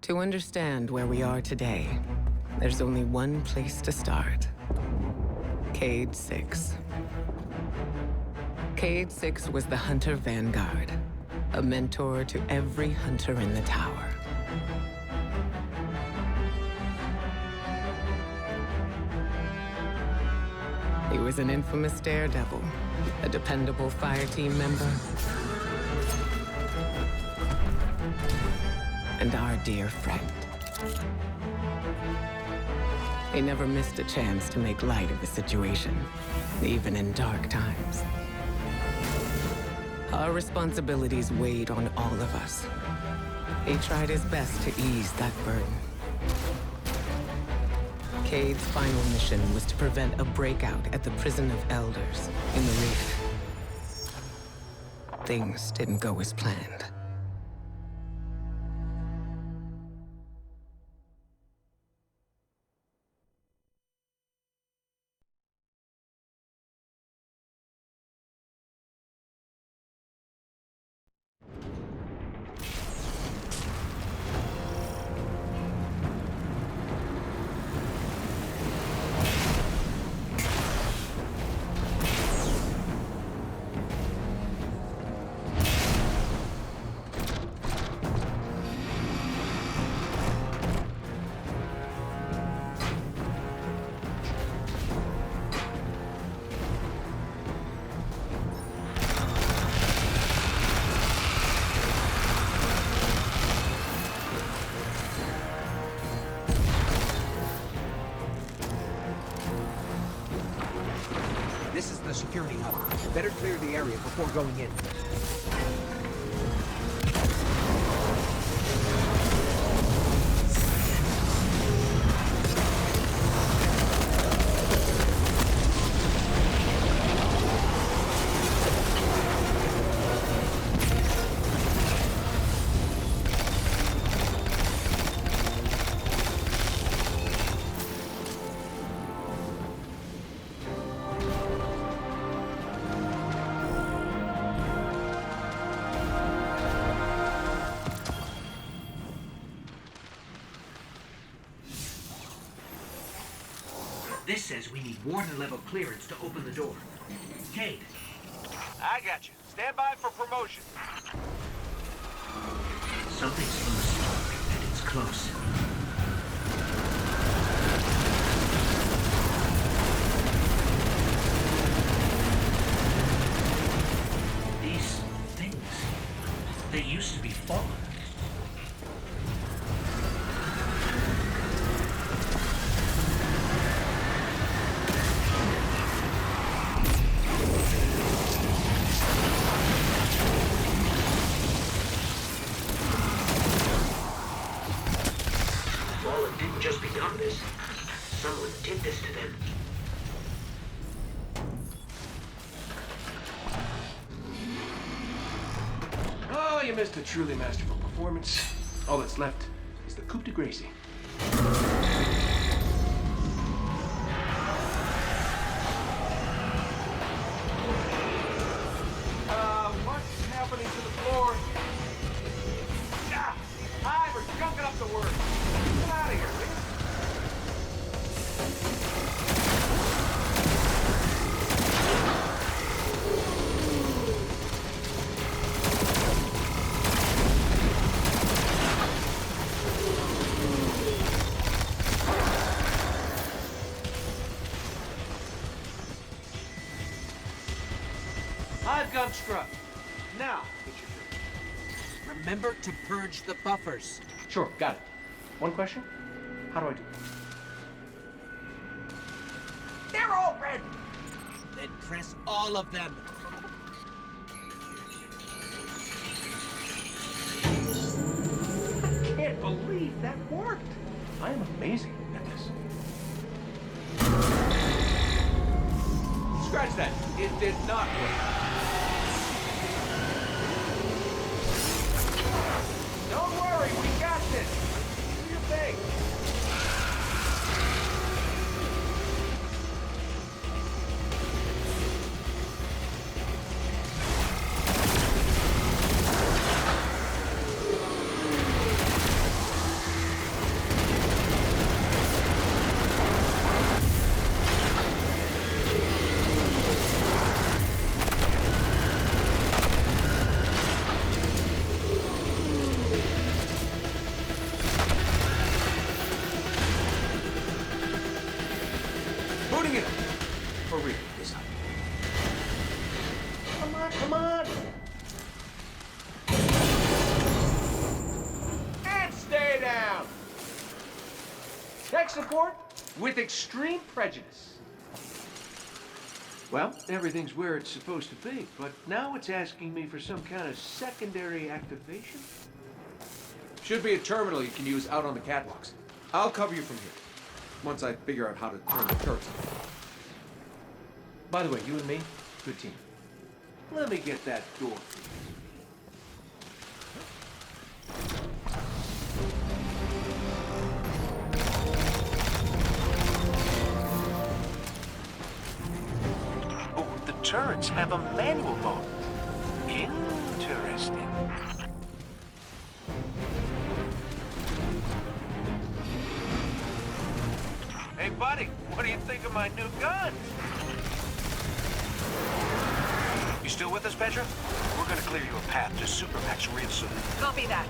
To understand where we are today, there's only one place to start. Cade 6. Cade 6 was the Hunter Vanguard, a mentor to every hunter in the tower. He was an infamous daredevil, a dependable fire team member, and our dear friend. He never missed a chance to make light of the situation, even in dark times. Our responsibilities weighed on all of us. He tried his best to ease that burden. Cade's final mission was to prevent a breakout at the Prison of Elders in the Reef. Things didn't go as planned. This is the security hub. Better clear the area before going in. This says we need warden-level clearance to open the door. Cade. I got you. Stand by for promotion. Something's loose, and it's close. These things, they used to be fallen. Didn't just become this. Someone did this to them. Oh, you missed a truly masterful performance. All that's left is the coup de grace. What's happening to the floor? Hi, we're gunking up the word. Get out of here, will you? I've gun struck. Now, get your turn. Remember to purge the buffers. Sure, got it. One question? How do I do it? They're all red! Then press all of them. I can't believe that worked. I am amazing at this. Scratch that. It did not work. Don't worry, we got this. Do your thing. tech support with extreme prejudice. Well, everything's where it's supposed to be, but now it's asking me for some kind of secondary activation. Should be a terminal you can use out on the catwalks. I'll cover you from here, once I figure out how to turn the turrets on. By the way, you and me, good team. Let me get that door. Oh, the turrets have a manual mode. Interesting. Hey, buddy, what do you think of my new gun? You still with us, Petra? We're gonna clear you a path to Supermax real soon. Copy that.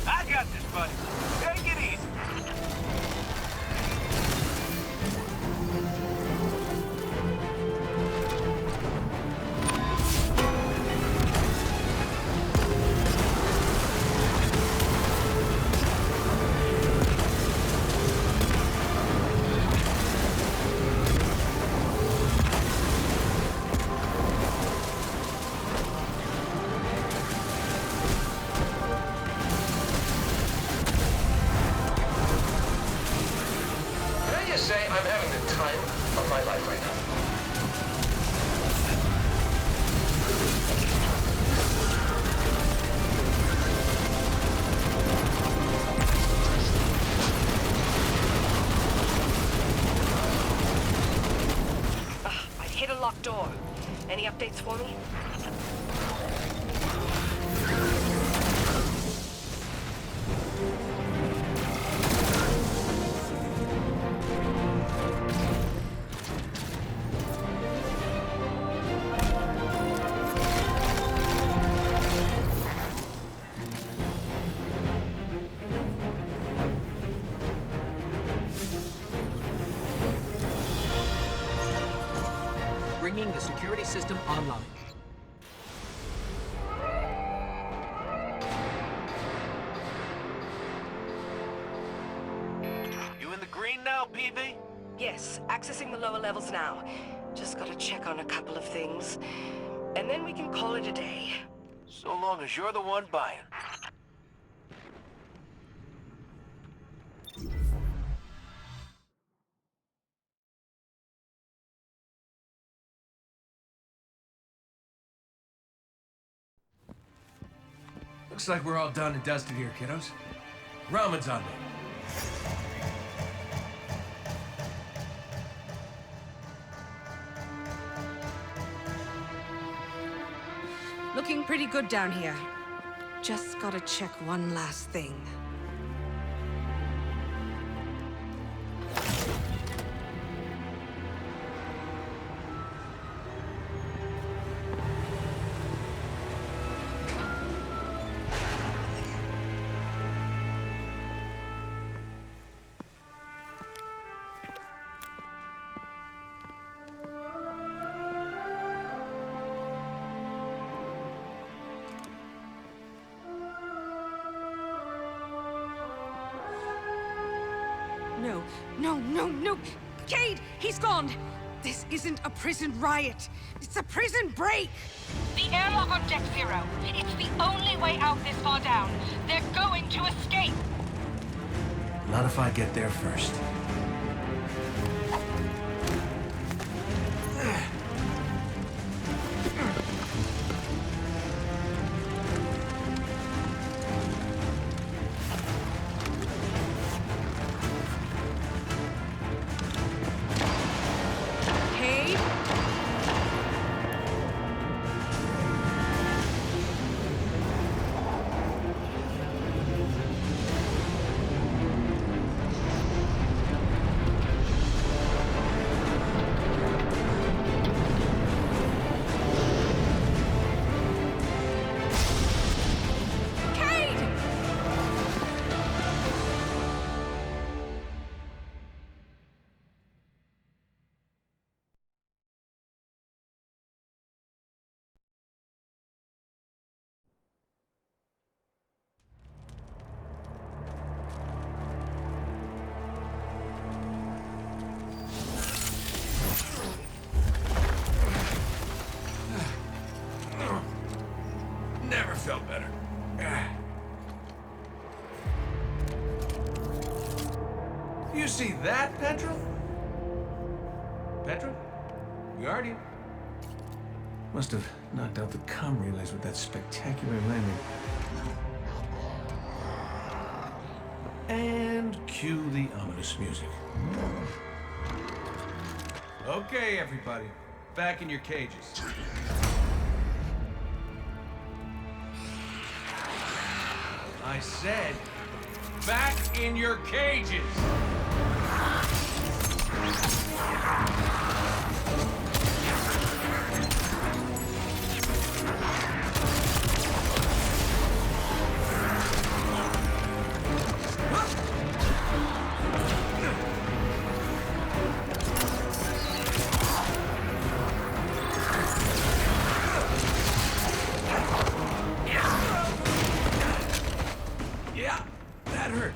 I got this, buddy. Take it easy. Say I'm having the time of my life right now. I hit a locked door. Any updates for me? Bringing the security system online. You in the green now, PV? Yes, accessing the lower levels now. Just gotta check on a couple of things. And then we can call it a day. So long as you're the one buying. Looks like we're all done and dusted here, kiddos. Ramen's on me. Looking pretty good down here. Just gotta check one last thing. No! Cade! He's gone! This isn't a prison riot. It's a prison break! The airlock on Deck Zero. It's the only way out this far down. They're going to escape. Not if I get there first. felt better. You see that, Petra? Petra? Guardian? Must have knocked out the comm relays with that spectacular landing. And cue the ominous music. Okay, everybody. Back in your cages. I said, back in your cages! Yeah, that hurt.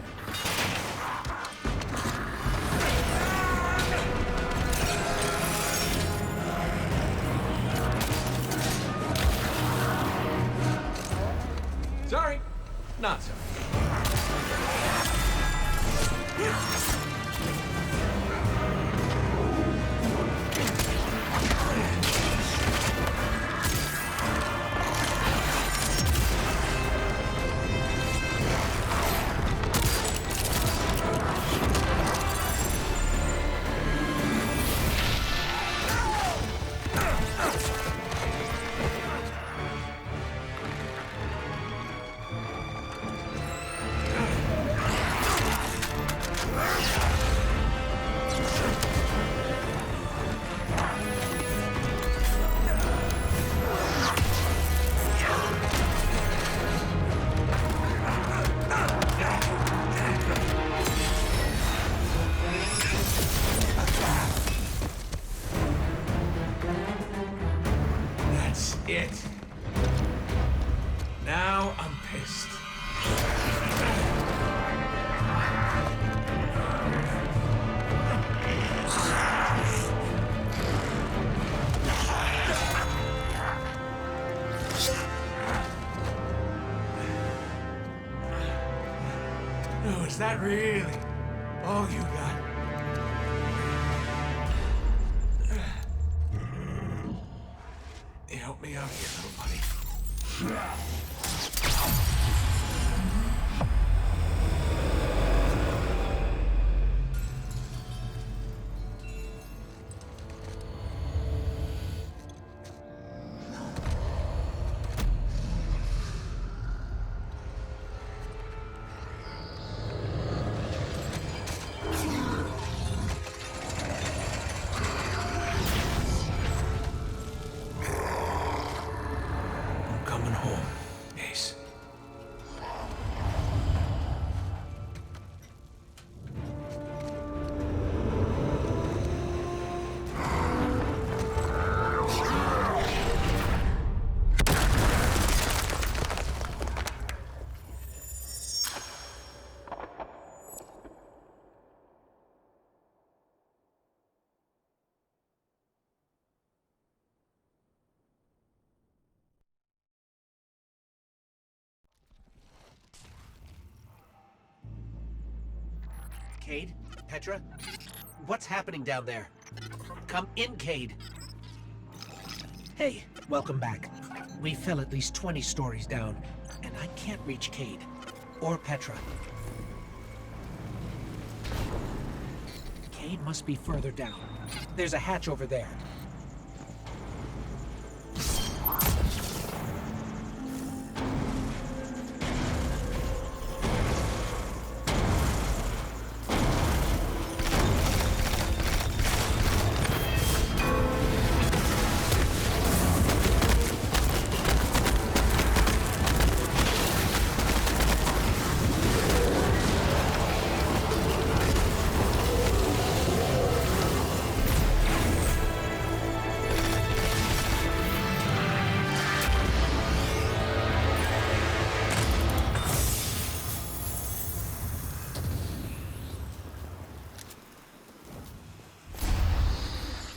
Sorry, not sorry. That's it. Now I'm pissed. Oh, is that really all you got? Help me out here, little buddy. I'm coming home, Ace. Cade? Petra? What's happening down there? Come in, Cade. Hey, welcome back. We fell at least 20 stories down, and I can't reach Cade. Or Petra. Cade must be further down. There's a hatch over there.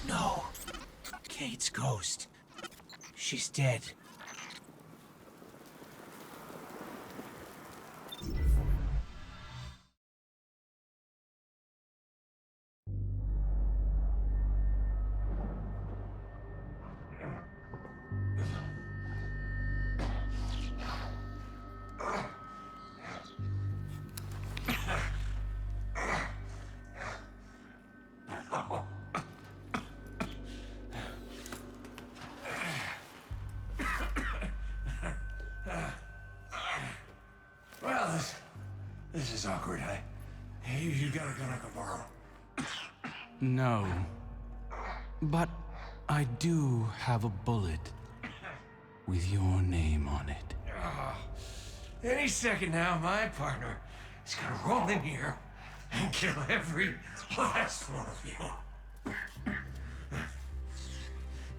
No. Cade's ghost. She's dead. this awkward, huh? Hey, you got a gun I can borrow? No. But I do have a bullet with your name on it. Any second now, my partner is gonna roll in here and kill every last one of you.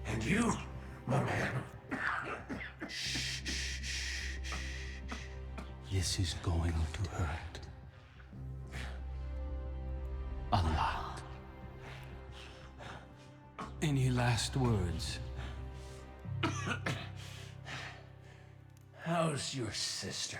And you, my man. This is going to hurt. A lot. Any last words? How's your sister?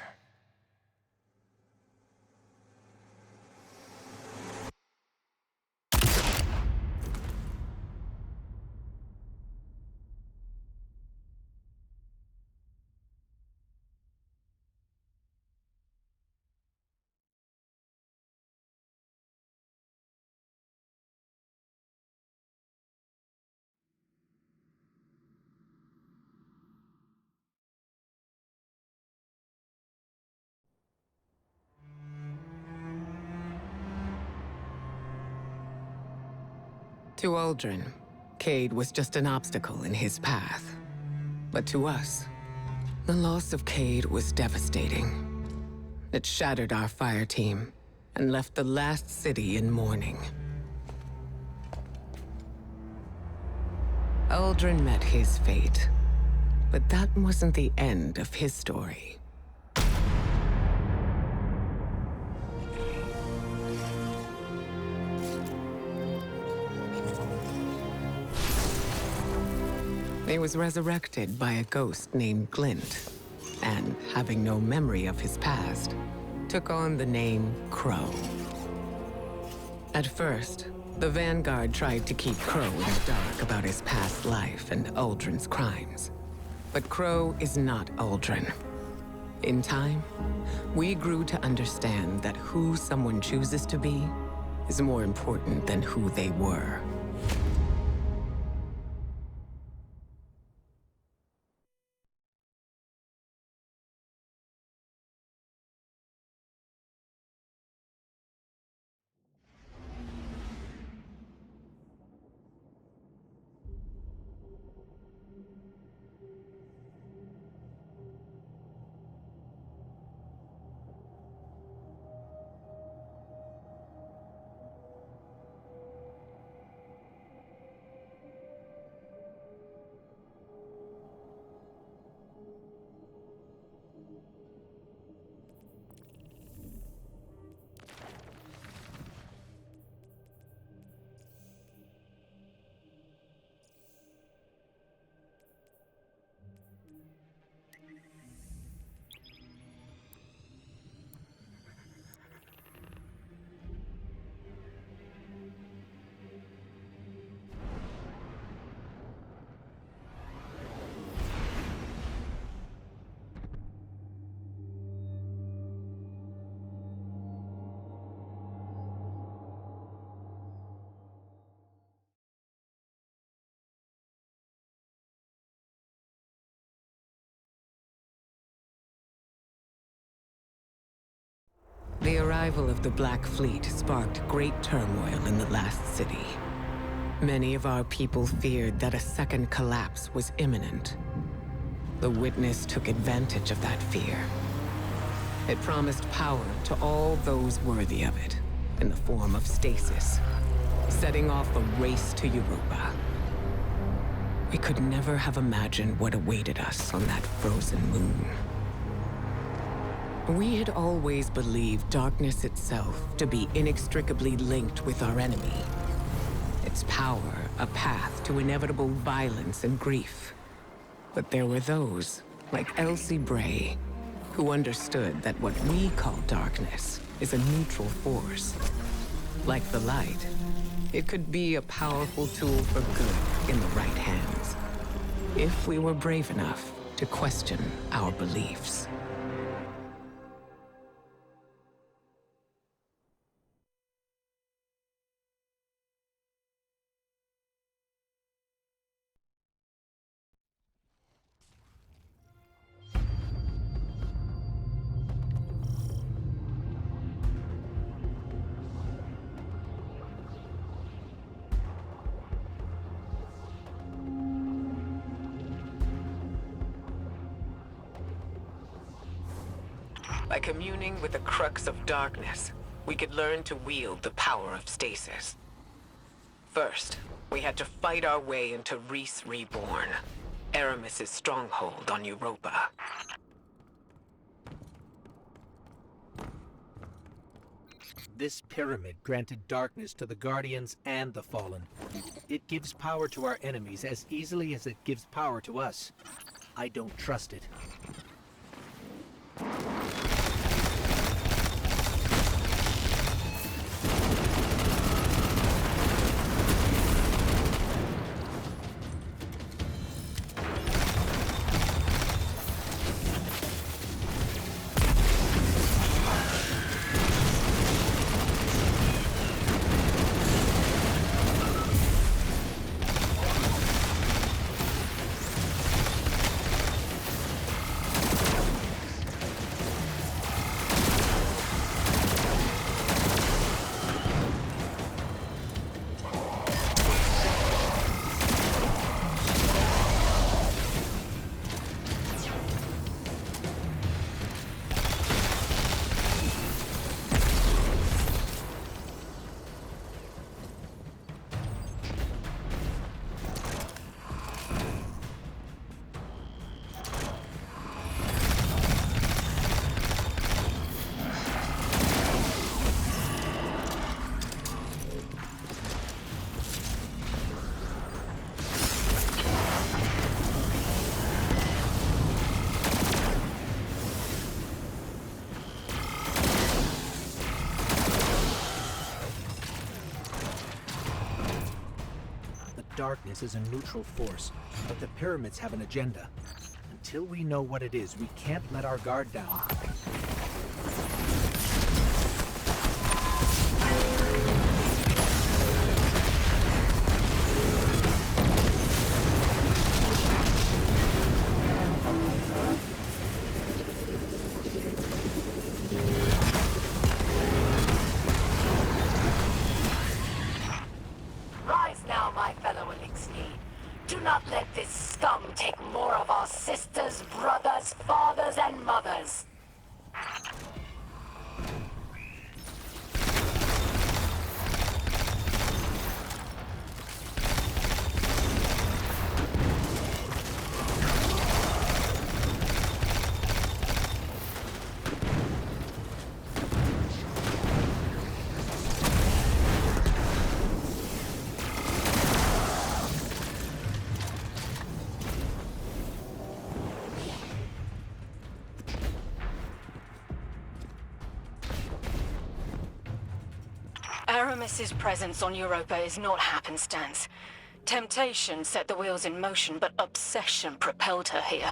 To Aldrin, Cade was just an obstacle in his path. But to us, the loss of Cade was devastating. It shattered our fire team and left the last city in mourning. Aldrin met his fate, but that wasn't the end of his story. He was resurrected by a ghost named Glint, and, having no memory of his past, took on the name Crow. At first, the Vanguard tried to keep Crow in the dark about his past life and Aldrin's crimes. But Crow is not Aldrin. In time, we grew to understand that who someone chooses to be is more important than who they were. The arrival of the Black Fleet sparked great turmoil in the last city. Many of our people feared that a second collapse was imminent. The Witness took advantage of that fear. It promised power to all those worthy of it, in the form of stasis, setting off a race to Europa. We could never have imagined what awaited us on that frozen moon. We had always believed darkness itself to be inextricably linked with our enemy. Its power a path to inevitable violence and grief. But there were those, like Elsie Bray, who understood that what we call darkness is a neutral force. Like the light, it could be a powerful tool for good in the right hands, if we were brave enough to question our beliefs. By communing with the crux of darkness, we could learn to wield the power of stasis. First, we had to fight our way into Reese Reborn, Aramis's stronghold on Europa. This pyramid granted darkness to the Guardians and the Fallen. It gives power to our enemies as easily as it gives power to us. I don't trust it. Darkness is a neutral force, but the pyramids have an agenda. Until we know what it is, we can't let our guard down. Fathers and mothers. Aramis's presence on Europa is not happenstance. Temptation set the wheels in motion, but obsession propelled her here.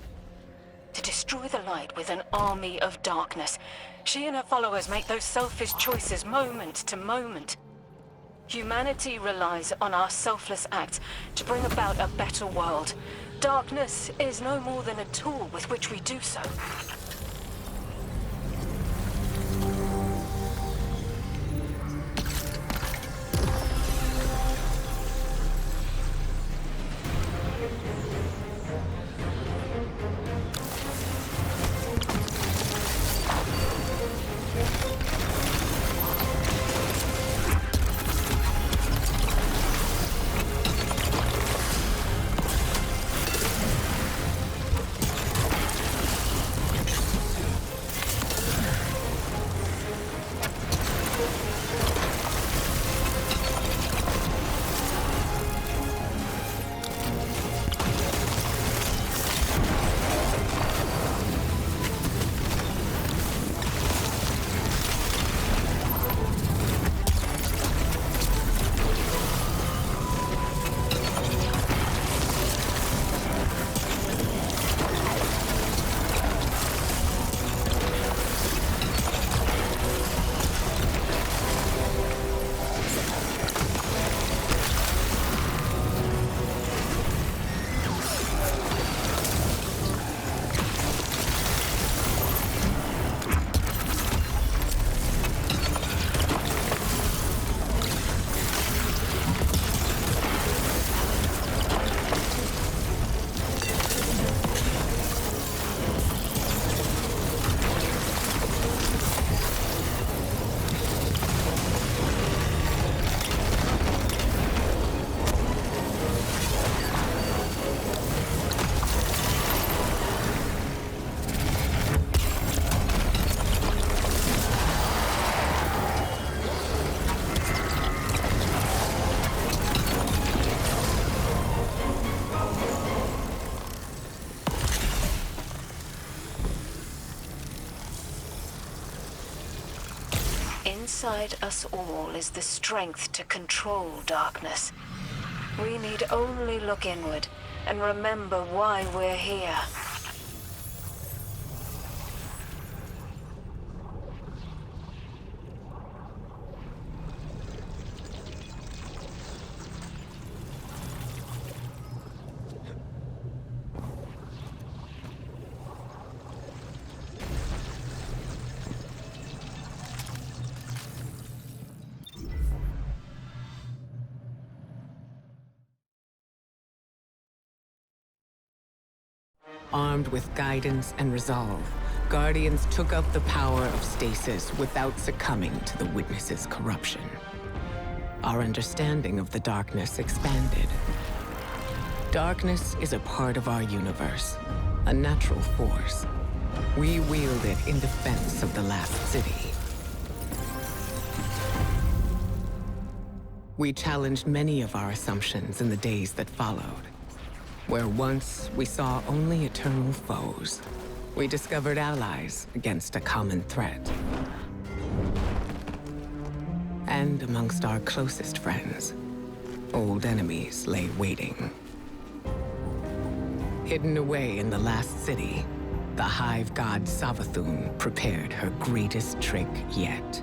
To destroy the light with an army of darkness, she and her followers make those selfish choices moment to moment. Humanity relies on our selfless acts to bring about a better world. Darkness is no more than a tool with which we do so. inside us all is the strength to control darkness. We need only look inward and remember why we're here. Armed with guidance and resolve, Guardians took up the power of stasis without succumbing to the Witness's corruption. Our understanding of the darkness expanded. Darkness is a part of our universe, a natural force. We wield it in defense of the last city. We challenged many of our assumptions in the days that followed. Where once we saw only eternal foes, we discovered allies against a common threat. And amongst our closest friends, old enemies lay waiting. Hidden away in the last city, the Hive god Savathun prepared her greatest trick yet.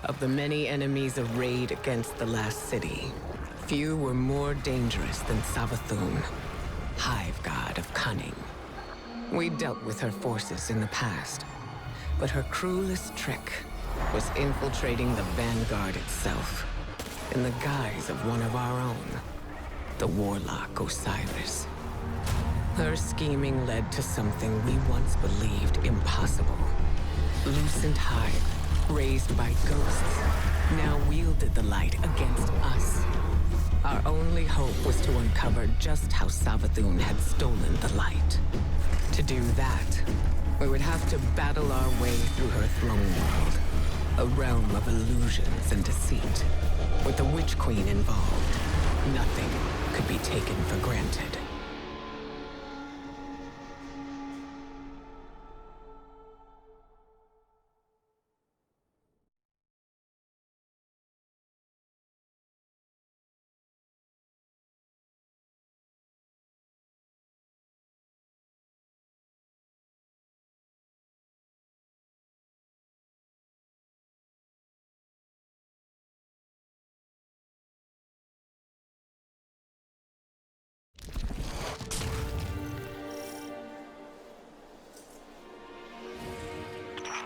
Of the many enemies arrayed against the last city, few were more dangerous than Savathun, Hive god of cunning. We dealt with her forces in the past, but her cruelest trick was infiltrating the Vanguard itself, in the guise of one of our own, the warlock Osiris. Her scheming led to something we once believed impossible. Lucent Hive, raised by ghosts, now wielded the light against us. Our only hope was to uncover just how Savathun had stolen the light. To do that, we would have to battle our way through her throne world, a realm of illusions and deceit. With the Witch Queen involved, nothing could be taken for granted.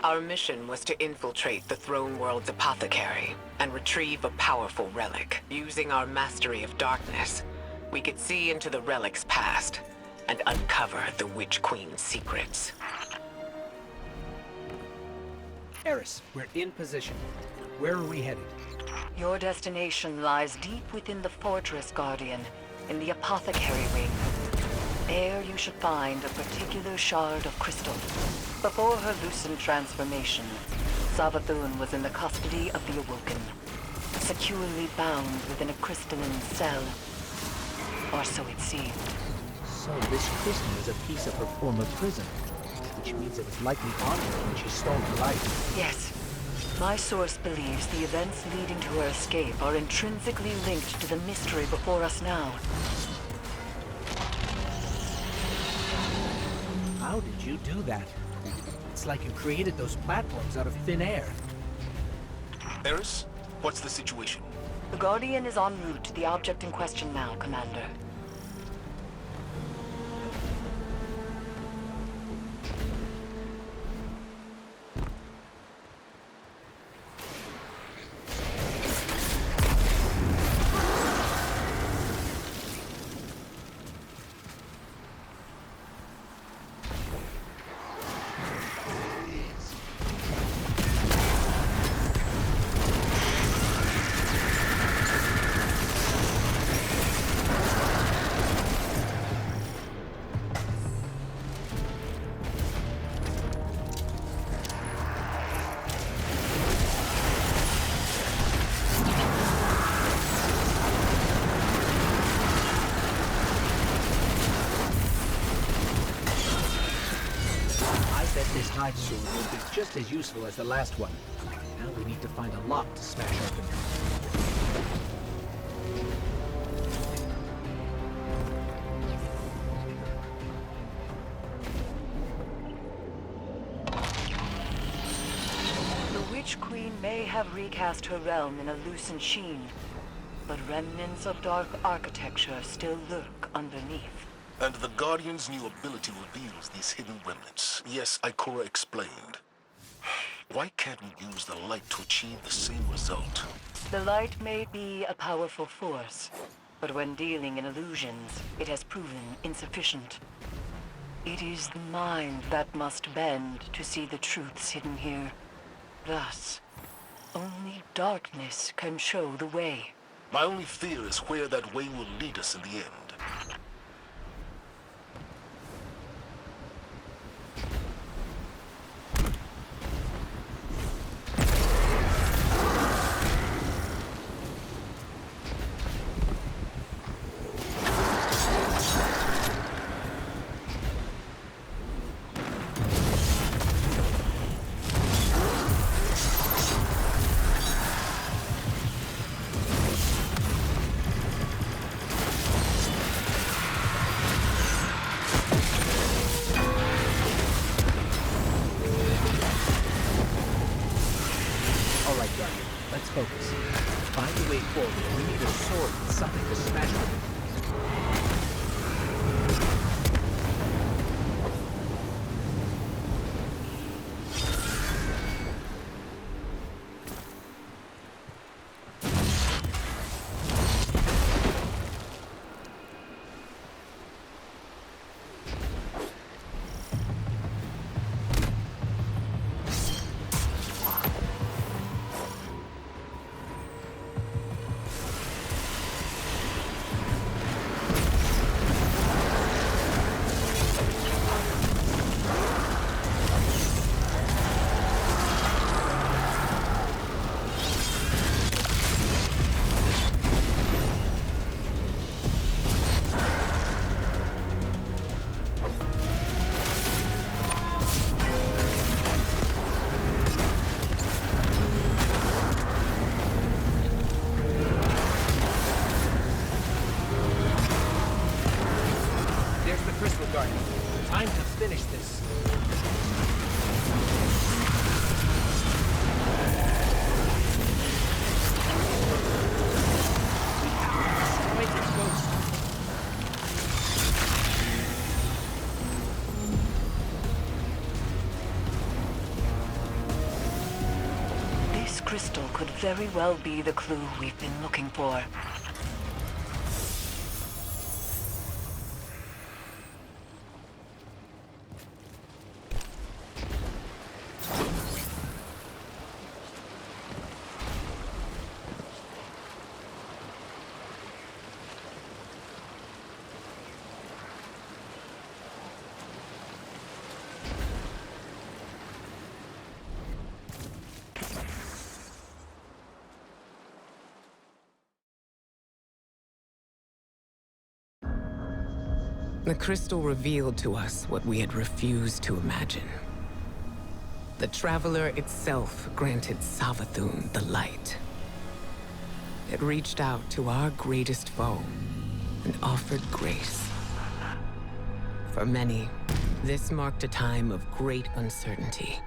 Our mission was to infiltrate the Throne World's apothecary and retrieve a powerful relic. Using our mastery of darkness, we could see into the relic's past and uncover the Witch Queen's secrets. Eris, we're in position. Where are we headed? Your destination lies deep within the fortress, Guardian, in the apothecary wing. There you should find a particular shard of crystal. Before her lucent transformation, Savathun was in the custody of the Awoken, securely bound within a crystalline cell. Or so it seemed. So this crystal is a piece of her former prison. which means it was likely on her when she stole her life. Yes. My source believes the events leading to her escape are intrinsically linked to the mystery before us now. How did you do that? It's like you created those platforms out of thin air. Eris, what's the situation? The Guardian is en route to the object in question now, Commander. This hive sword will be just as useful as the last one. Now we need to find a lock to smash open. The Witch Queen may have recast her realm in a lucent sheen, but remnants of dark architecture still lurk underneath. And the Guardian's new ability reveals these hidden remnants. Yes, Ikora explained. Why can't we use the light to achieve the same result? The light may be a powerful force, but when dealing in illusions, it has proven insufficient. It is the mind that must bend to see the truths hidden here. Thus, only darkness can show the way. My only fear is where that way will lead us in the end. Let's focus. Find a way forward. We need a sword and something to smash with. Time to finish this. We have to destroy this ghost. This crystal could very well be the clue we've been looking for. The crystal revealed to us what we had refused to imagine. The Traveler itself granted Savathun the light. It reached out to our greatest foe and offered grace. For many, this marked a time of great uncertainty.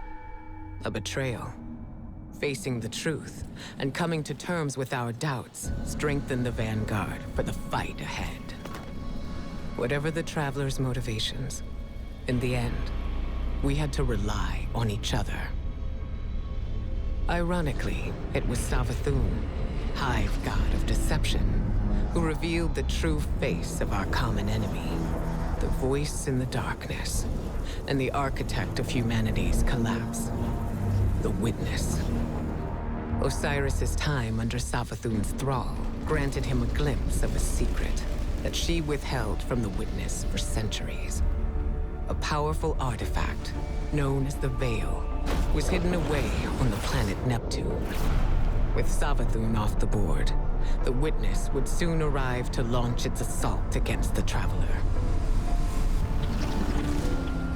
A betrayal. Facing the truth and coming to terms with our doubts strengthened the vanguard for the fight ahead. Whatever the Traveler's motivations, in the end, we had to rely on each other. Ironically, it was Savathun, Hive God of Deception, who revealed the true face of our common enemy, the voice in the darkness, and the architect of humanity's collapse, the Witness. Osiris's time under Savathun's thrall granted him a glimpse of a secret that she withheld from the Witness for centuries. A powerful artifact, known as the Veil, was hidden away on the planet Neptune. With Savathun off the board, the Witness would soon arrive to launch its assault against the Traveler.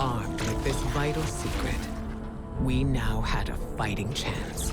Armed with this vital secret, we now had a fighting chance.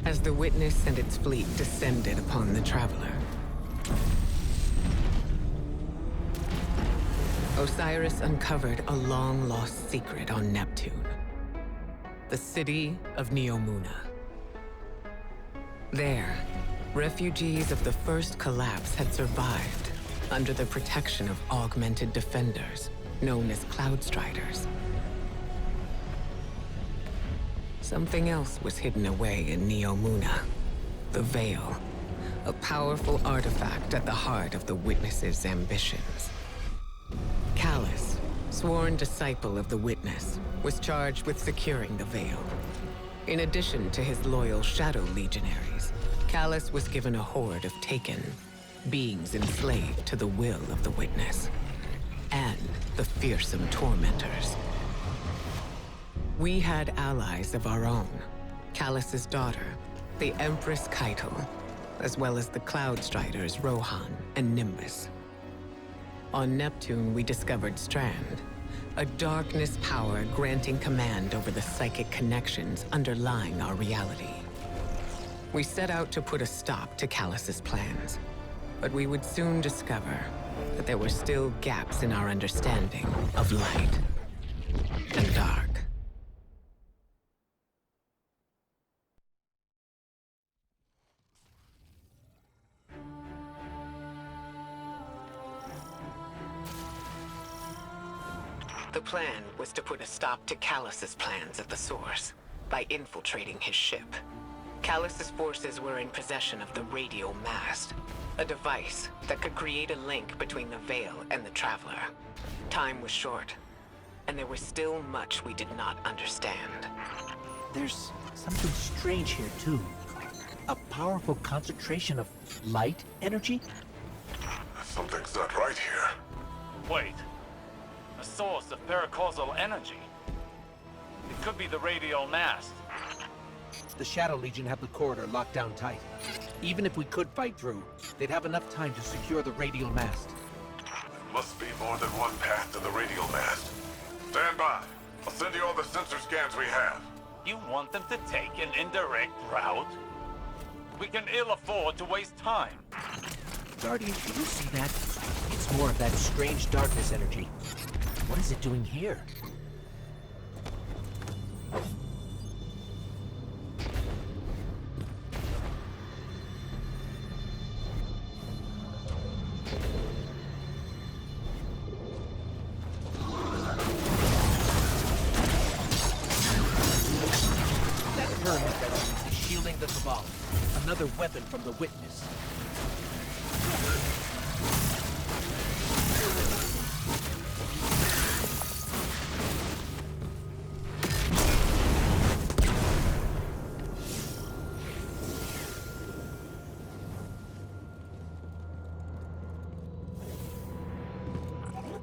As the Witness and its fleet descended upon the Traveler, Osiris uncovered a long-lost secret on Neptune. The city of Neomuna. There, refugees of the first collapse had survived under the protection of augmented defenders, known as Cloudstriders. Something else was hidden away in Neomuna. The Veil. A powerful artifact at the heart of the Witness's ambitions. Callus, sworn disciple of the Witness, was charged with securing the Veil. In addition to his loyal Shadow Legionaries, Callus was given a horde of Taken, beings enslaved to the will of the Witness, and the fearsome Tormentors. We had allies of our own, Callus's daughter, the Empress Keitel, as well as the Cloudstriders Rohan and Nimbus. On Neptune, we discovered Strand, a darkness power granting command over the psychic connections underlying our reality. We set out to put a stop to Callus's plans, but we would soon discover that there were still gaps in our understanding of light and dark. The plan was to put a stop to Callus's plans at the source by infiltrating his ship. Callus's forces were in possession of the radio mast, a device that could create a link between the Veil and the Traveler. Time was short, and there was still much we did not understand. There's something strange here, too. A powerful concentration of light energy? Something's not right here. Wait. A source of paracausal energy. It could be the radial mast. The Shadow Legion have the corridor locked down tight. Even if we could fight through, they'd have enough time to secure the radial mast. There must be more than one path to the radial mast. Stand by. I'll send you all the sensor scans we have. You want them to take an indirect route? We can ill afford to waste time. Guardian, do you see that? It's more of that strange darkness energy. What is it doing here? The Cabal. Another weapon from the Witness.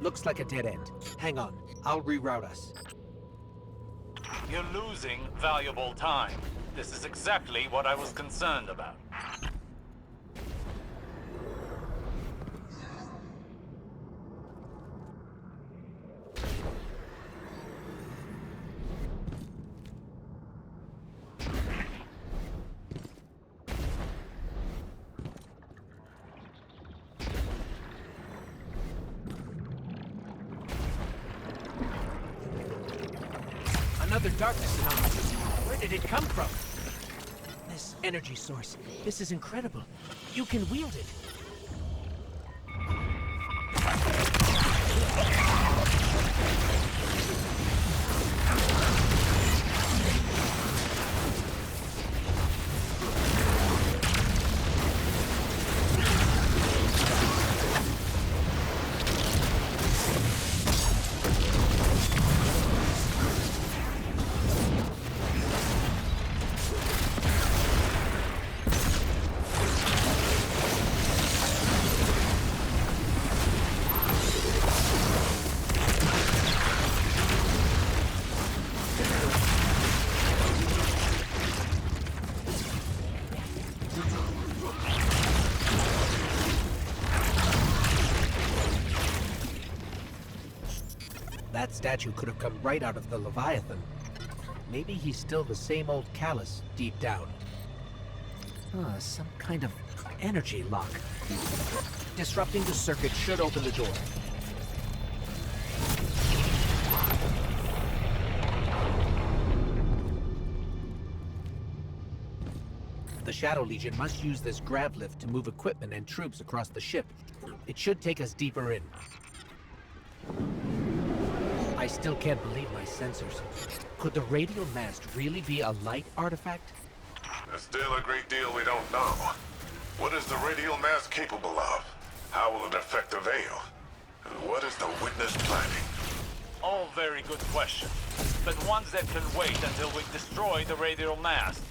Looks like a dead end. Hang on. I'll reroute us. You're losing valuable time. This is exactly what I was concerned about. Another darkness anomaly. Where did it come from? This energy source. This is incredible. You can wield it. That statue could have come right out of the Leviathan. Maybe he's still the same old callous deep down. Some kind of energy lock. Disrupting the circuit should open the door. The Shadow Legion must use this grav lift to move equipment and troops across the ship. It should take us deeper in. I still can't believe my sensors. Could the radial mast really be a light artifact? There's still a great deal we don't know. What is the radial mass capable of? How will it affect the Veil? And what is the Witness planning? All very good questions, but ones that can wait until we destroy the radial mast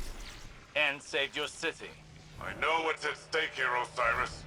and save your city. I know what's at stake here, Osiris.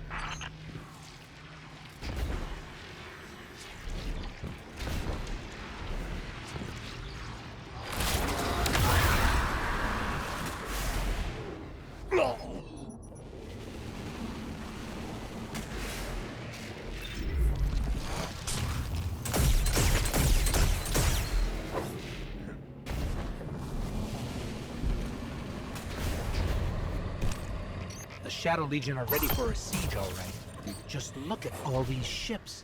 The Shadow Legion are ready for a siege, all right. Just look at all these ships.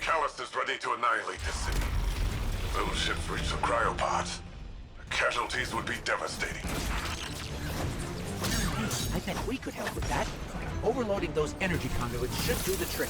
Callus is ready to annihilate this city. If those ships reach the cryopods, the casualties would be devastating. I bet we could help with that. Overloading those energy conduits should do the trick.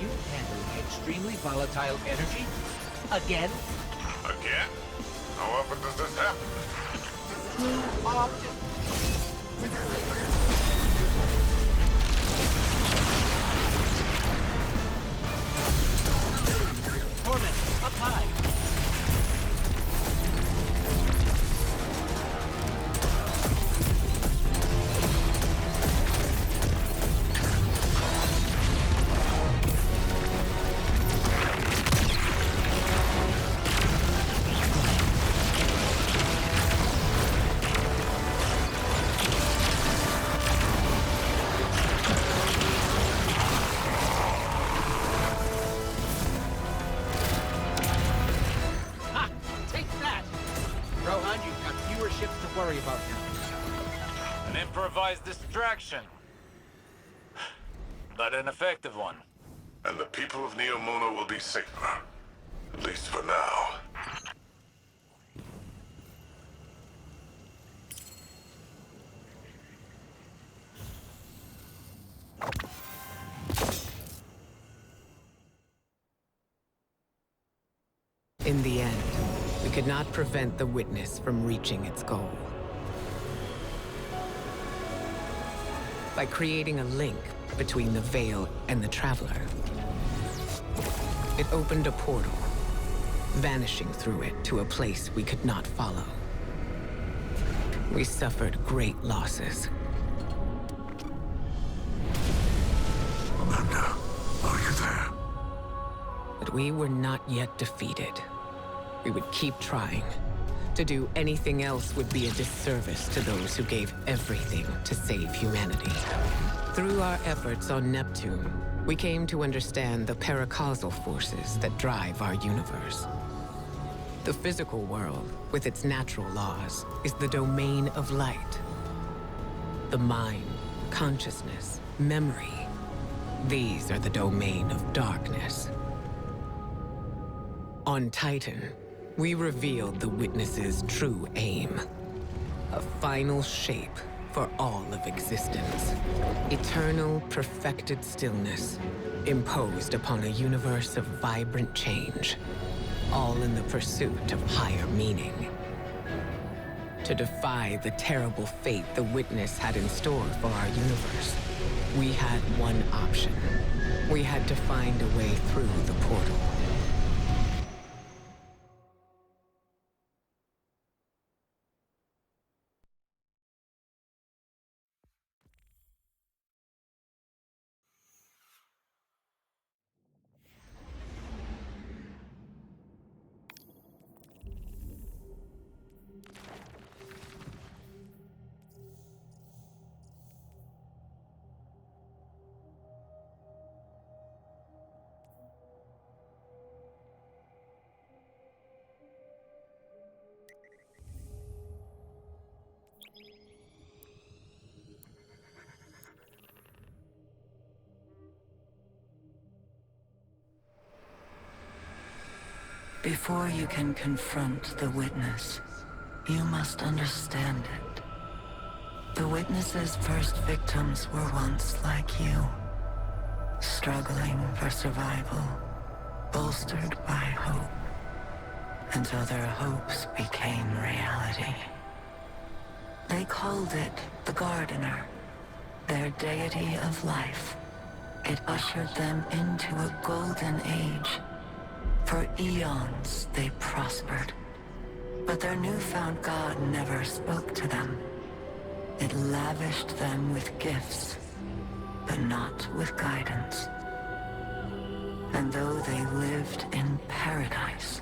you handling extremely volatile energy? Again? Again? How often does this happen? Too often. Torment, up high. An improvised distraction. But an effective one. And the people of Neomuna will be safer. At least for now. In the end, we could not prevent the Witness from reaching its goal. By creating a link between the Veil and the Traveler, it opened a portal, vanishing through it to a place we could not follow. We suffered great losses. Amanda, are you there? But we were not yet defeated. We would keep trying. To do anything else would be a disservice to those who gave everything to save humanity. Through our efforts on Neptune, we came to understand the paracausal forces that drive our universe. The physical world, with its natural laws, is the domain of light. The mind, consciousness, memory, these are the domain of darkness. On Titan, we revealed the Witness's true aim. A final shape for all of existence. Eternal, perfected stillness, imposed upon a universe of vibrant change. All in the pursuit of higher meaning. To defy the terrible fate the Witness had in store for our universe, we had one option. We had to find a way through the portal. Before you can confront the Witness, you must understand it. The Witness's first victims were once like you, struggling for survival, bolstered by hope, until their hopes became reality. They called it the Gardener, their deity of life. It ushered them into a golden age. For eons, they prospered. But their newfound god never spoke to them. It lavished them with gifts, but not with guidance. And though they lived in paradise,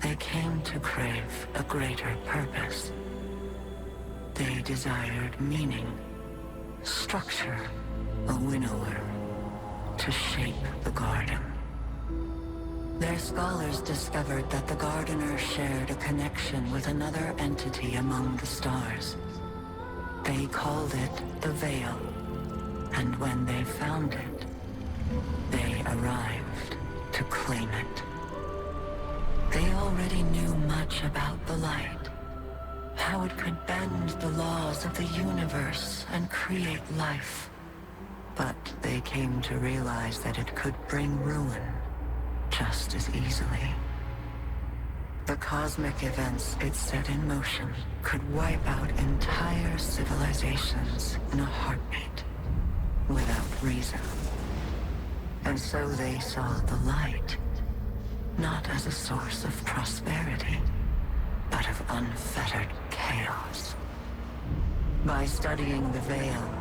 they came to crave a greater purpose. They desired meaning, structure, a winnower, to shape the garden. Their scholars discovered that the Gardener shared a connection with another entity among the stars. They called it the Veil, and when they found it, they arrived to claim it. They already knew much about the light, how it could bend the laws of the universe and create life. But they they came to realize that it could bring ruin just as easily. The cosmic events it set in motion could wipe out entire civilizations in a heartbeat, without reason. And so they saw the light, not as a source of prosperity, but of unfettered chaos. By studying the Veil,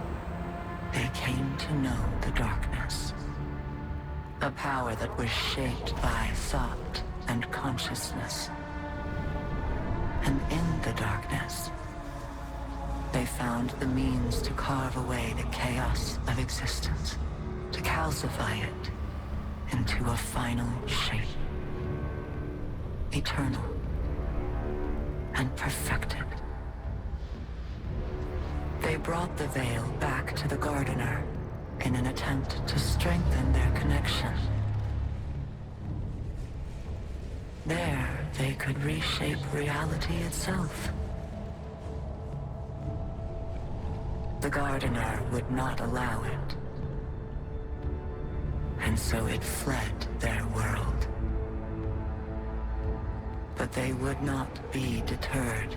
they came to know the darkness. A power that was shaped by thought and consciousness. And in the darkness, they found the means to carve away the chaos of existence, to calcify it into a final shape. Eternal and perfected. They brought the Veil back to the Gardener in an attempt to strengthen their connection. There, they could reshape reality itself. The Gardener would not allow it. And so it fled their world. But they would not be deterred.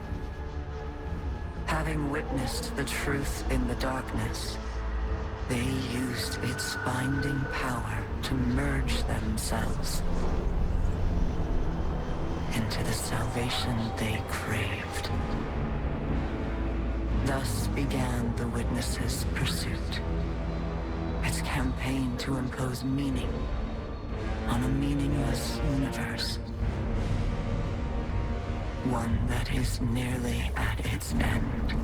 Having witnessed the truth in the darkness, they used its binding power to merge themselves into the salvation they craved. Thus began the Witness's pursuit. Its campaign to impose meaning on a meaningless universe. One that is nearly at its end.